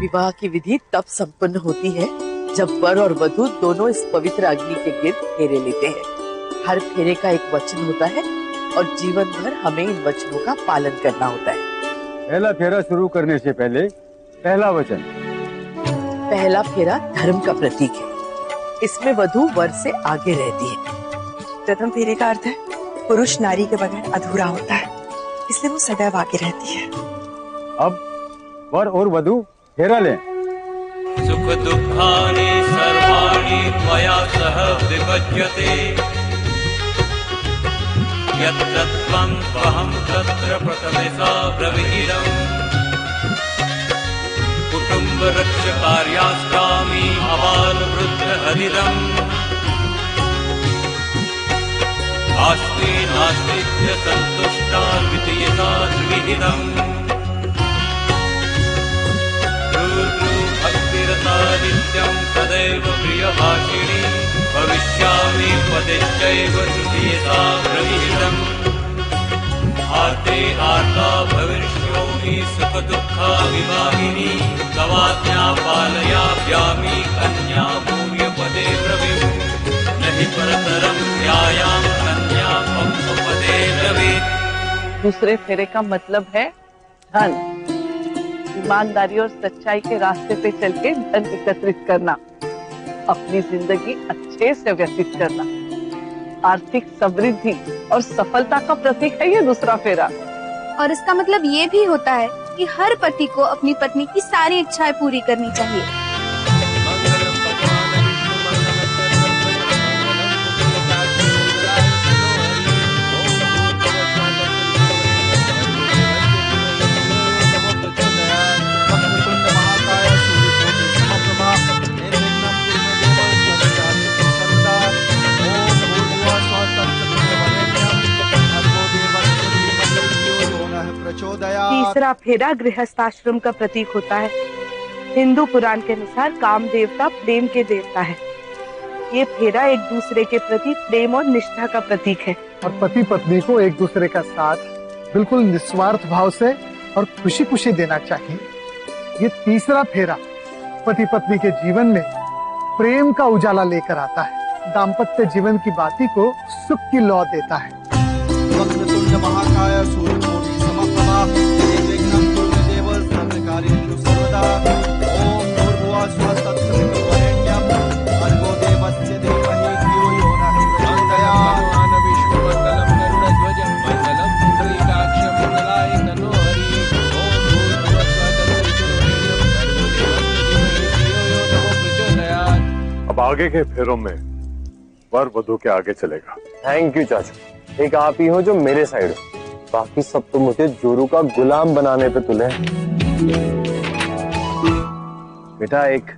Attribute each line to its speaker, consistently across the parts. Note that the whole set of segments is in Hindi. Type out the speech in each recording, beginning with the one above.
Speaker 1: विवाह की विधि तब संपन्न होती है जब वर और वधू दोनों इस पवित्र अग्नि के गिर्द फेरे लेते हैं। हर फेरे का एक वचन होता है और जीवन भर हमें इन वचनों का पालन करना होता है।
Speaker 2: पहला फेरा शुरू करने से पहले पहला वचन।
Speaker 1: पहला फेरा धर्म का प्रतीक है। इसमें वधू वर से आगे रहती है।
Speaker 3: प्रथम फेरे का अर्थ है पुरुष नारी के बगैर अधूरा होता है, इसलिए वो सदैव आगे रहती है।
Speaker 2: अब वर और वधू फेरा लें।
Speaker 4: सुख दुखानि सर्वाणि त्वया सह विभज्यते, यत्र त्वं त्वहं तत्र प्रथमेसा ब्रवीरम्। कुटुम्ब रक्षकार्यास्त्रामि अबाल वृद्ध हरिदम्। आस्ते नास्तित्य सन्तुष्टा विद्यता त्रिविधम्। भक्तिरता नित्यं सदैव प्रियभाषिणी, भविष्यामि पदेश्चैव तृतीयता प्रविहितम्। आर्ते आर्ता भविष्योमि सुख दुःखा विवाहिनी, तवाज्ञा पालयाम्यामि कन्या भूर्यपदे ब्रवीमि। नहि परतरं ध्यायां कन्या पंसपदे ब्रवीत्।
Speaker 1: दूसरे फेरे का मतलब है धन। ईमानदारी और सच्चाई के रास्ते पे चल के धन एकत्रित करना, अपनी जिंदगी अच्छे से व्यतीत करना, आर्थिक समृद्धि और सफलता का प्रतीक है ये दूसरा फेरा।
Speaker 5: और इसका मतलब ये भी होता है कि हर पति को अपनी पत्नी की सारी इच्छाएं पूरी करनी चाहिए।
Speaker 6: तीसरा फेरा गृहस्थाश्रम का प्रतीक होता है। हिंदू पुराण के अनुसार काम देवता प्रेम के देवता है। ये फेरा एक दूसरे के प्रति प्रेम और निष्ठा का प्रतीक है।
Speaker 7: और पति पत्नी को एक दूसरे का साथ बिल्कुल निस्वार्थ भाव से और खुशी खुशी देना चाहिए। ये तीसरा फेरा पति पत्नी के जीवन में प्रेम का उजाला लेकर आता है, दाम्पत्य जीवन की बाती को सुख की लौ देता है।
Speaker 8: वक्रतुंड महाकाय सूर्यकोटि समप्रभा, निर्विघ्नं कुरु देव सर्वकार्येषु सर्वदा। ओम भूर्भुवः स्वः तत्सवितुर्वरेण्यं, भर्गो देवस्य धीमहि धियो यो नः प्रचोदयात्। विष्णुमंगलम गरुड़ध्वजं मंगलम पुंडरीकाक्षं मंगलाय तनो हरि। ओम भूर्भुवः स्वः तत्सवितुर्वरेण्यं, भर्गो देवस्य धीमहि धियो यो नः प्रचोदयात्।
Speaker 2: अब आगे के फेरों में वर वधू के आगे चलेगा।
Speaker 9: थैंक यू चाचू, एक आप ही हो जो मेरे साइड हो, बाकी सब तो मुझे जोरू का गुलाम बनाने पे तुले। बेटा, एक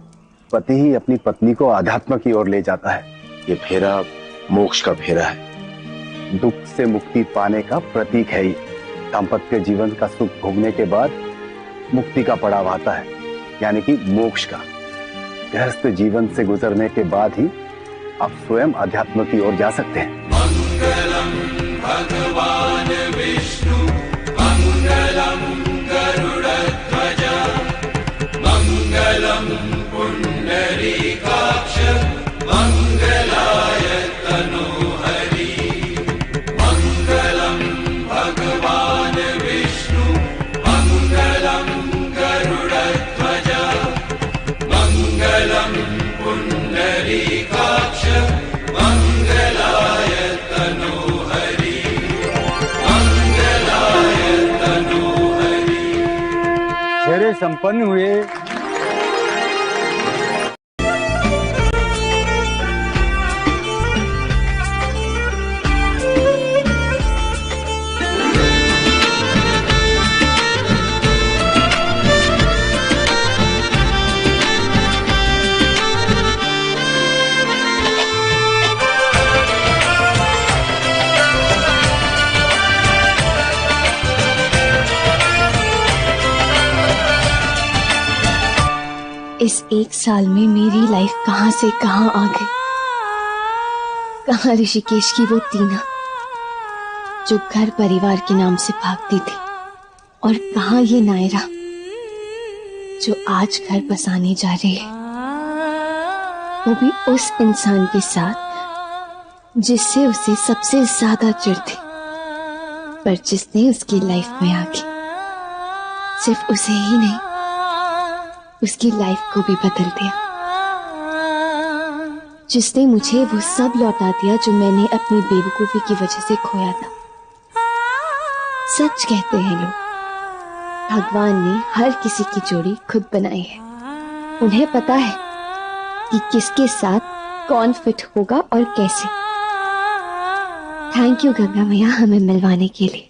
Speaker 9: पति ही अपनी पत्नी को आध्यात्म की ओर ले जाता है। ये फेरा मोक्ष का फेरा है, दुख से मुक्ति पाने का प्रतीक है। ये दाम्पत्य जीवन का सुख भोगने के बाद मुक्ति का पड़ाव आता है, यानी कि मोक्ष का। गृहस्थ जीवन से गुजरने के बाद ही आप स्वयं अध्यात्म की ओर जा सकते हैं।
Speaker 4: मंगलम भगवान विष्णु, मंगलम गरुड़ध्वज, मंगलम पुंडरीकाक्ष, मंगलाय तनोहरि। मंगलम भगवान विष्णु, मंगलम गरुड़ध्वज, मंगलम पुंडरीकाक्ष, मंगलाय तनोहरि, मंगलाय तनोहरि।
Speaker 2: फेरे संपन्न हुए।
Speaker 10: इस एक साल में मेरी लाइफ कहां से कहां आ गई। कहां ऋषिकेश की वो टीना जो घर परिवार के नाम से भागती थी, और कहां ये नायरा जो आज घर बसाने जा रही है, वो भी उस इंसान के साथ जिससे उसे सबसे ज्यादा चिढ़ थी, पर जिसने उसकी लाइफ में आके सिर्फ उसे ही नहीं, उसकी लाइफ को भी बदल दिया, जिसने मुझे वो सब लौटा दिया जो मैंने अपनी बेवकूफी की वजह से खोया था। सच कहते हैं लोग, भगवान ने हर किसी की जोड़ी खुद बनाई है। उन्हें पता है कि किसके साथ कौन फिट होगा और कैसे। थैंक यू गंगा मैया हमें मिलवाने के लिए।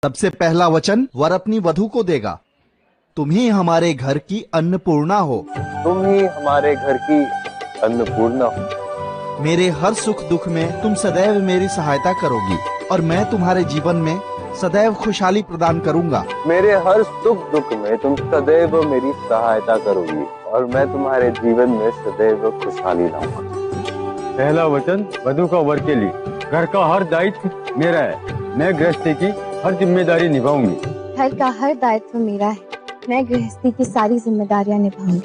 Speaker 8: सबसे पहला वचन वर अपनी वधू को देगा, तुम ही हमारे घर की अन्नपूर्णा हो।
Speaker 9: तुम ही हमारे घर की अन्नपूर्णा हो।
Speaker 8: मेरे हर सुख दुख में तुम सदैव मेरी सहायता करोगी और मैं तुम्हारे जीवन में सदैव खुशहाली प्रदान करूंगा।
Speaker 9: मेरे हर सुख दुख में तुम सदैव मेरी सहायता करोगी और मैं तुम्हारे जीवन में सदैव खुशहाली लाऊंगा।
Speaker 2: पहला वचन वधू का वर के लिए, घर का हर दायित्व मेरा है, मैं गृहस्थी की हर जिम्मेदारी निभाऊंगी।
Speaker 10: घर का हर दायित्व मेरा है, मैं गृहस्थी की सारी जिम्मेदारियां निभाऊंगी।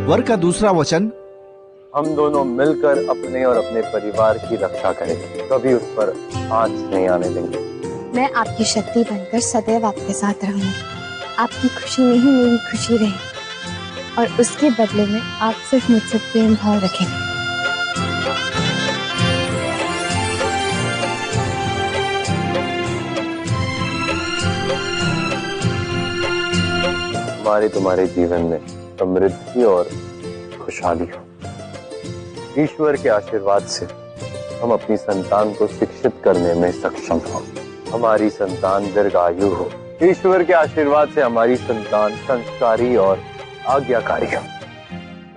Speaker 8: वर का दूसरा वचन,
Speaker 9: हम दोनों मिलकर अपने और अपने परिवार की रक्षा करेंगे, कभी उस पर आंच नहीं आने देंगे।
Speaker 10: मैं आपकी शक्ति बनकर सदैव आपके साथ रहूंगी। आपकी खुशी में ही मेरी खुशी रहे और उसके बदले में आप सिर्फ मुझसे प्रेम भाव रखेंगे।
Speaker 9: तुम्हारे जीवन में समृद्धि और खुशहाली हो। ईश्वर के आशीर्वाद से हम अपनी संतान को शिक्षित करने में सक्षम हो। हमारी संतान दीर्घायु हो। ईश्वर के आशीर्वाद से हमारी संतान संस्कारी और आज्ञाकारी हो।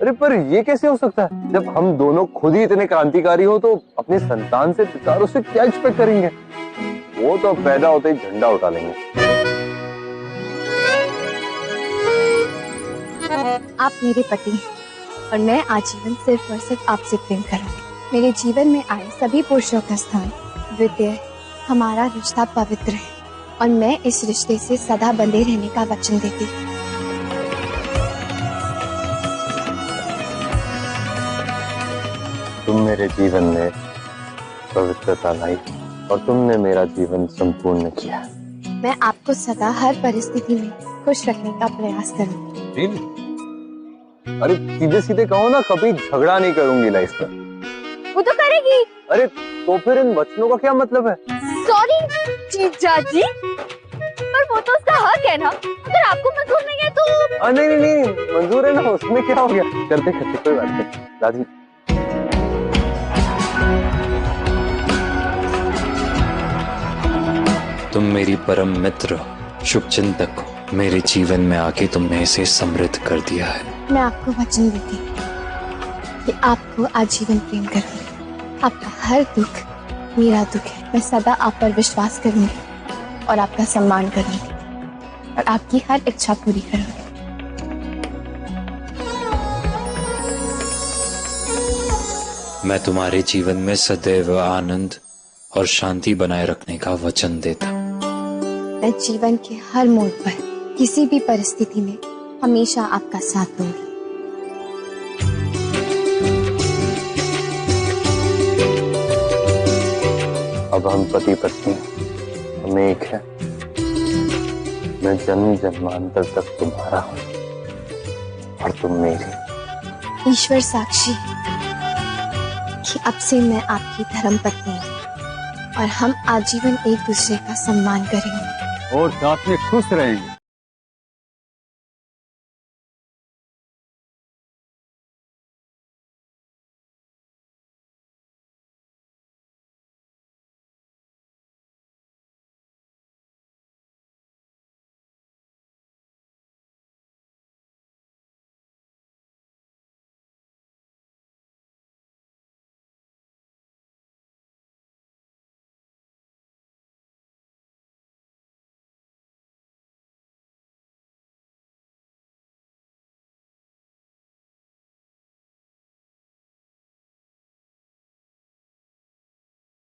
Speaker 9: अरे पर ये कैसे हो सकता है? जब हम दोनों खुद ही इतने क्रांतिकारी हो तो अपने संतान से, पितारों से क्या एक्सपेक्ट करेंगे? वो तो पैदा होते ही झंडा उठा लेंगे।
Speaker 10: आप मेरे पति हैं और मैं आजीवन सिर्फ और सिर्फ आपसे प्रेम करूंगी। मेरे जीवन में आए सभी पुरुषों का स्थान द्वितीय है। हमारा रिश्ता पवित्र है और मैं इस रिश्ते से सदा बंधे रहने का वचन देती हूँ।
Speaker 9: तुम मेरे जीवन में पवित्रता लाई और तुमने मेरा जीवन संपूर्ण किया।
Speaker 10: मैं आपको सदा हर परिस्थिति में खुश रखने का प्रयास करूंगी।
Speaker 9: अरे सीधे सीधे कहो ना, कभी झगड़ा नहीं करूंगी लाइफ में।
Speaker 10: वो तो करेगी।
Speaker 9: अरे तो फिर इन वचनों का क्या मतलब है?
Speaker 10: सॉरी जीजा जी, पर वो तो उसका हक है ना। अगर आपको मंजूर नहीं है तो
Speaker 9: नहीं, मंजूर है ना, उसमें क्या हो गया? करते कोई बात नहीं। दादी
Speaker 11: तुम मेरी परम मित्र, शुभ चिंतक हो। मेरे जीवन में आके तुमने इसे समृद्ध कर दिया है।
Speaker 10: मैं आपको वचन देती हूँ कि आपको आजीवन प्रेम करूंगी। आपका हर दुख मेरा दुख है। मैं सदा आप पर विश्वास करूंगी और आपका सम्मान करूंगी और आपकी हर इच्छा पूरी करूंगी।
Speaker 11: मैं तुम्हारे जीवन में सदैव आनंद और शांति बनाए रखने का वचन देता हूँ।
Speaker 10: मैं जीवन के हर मोड़ पर किसी भी परिस्थिति में हमेशा आपका साथ दूंगी।
Speaker 11: अब हम पति पत्नी, हम एक है। मैं जन्म जन्मांतर तक तुम्हारा हूँ और तुम मेरी।
Speaker 10: ईश्वर साक्षी कि अब से मैं आपकी धर्म पत्नी हूँ और हम आजीवन एक दूसरे का सम्मान करेंगे
Speaker 2: और साथ में खुश रहेंगे।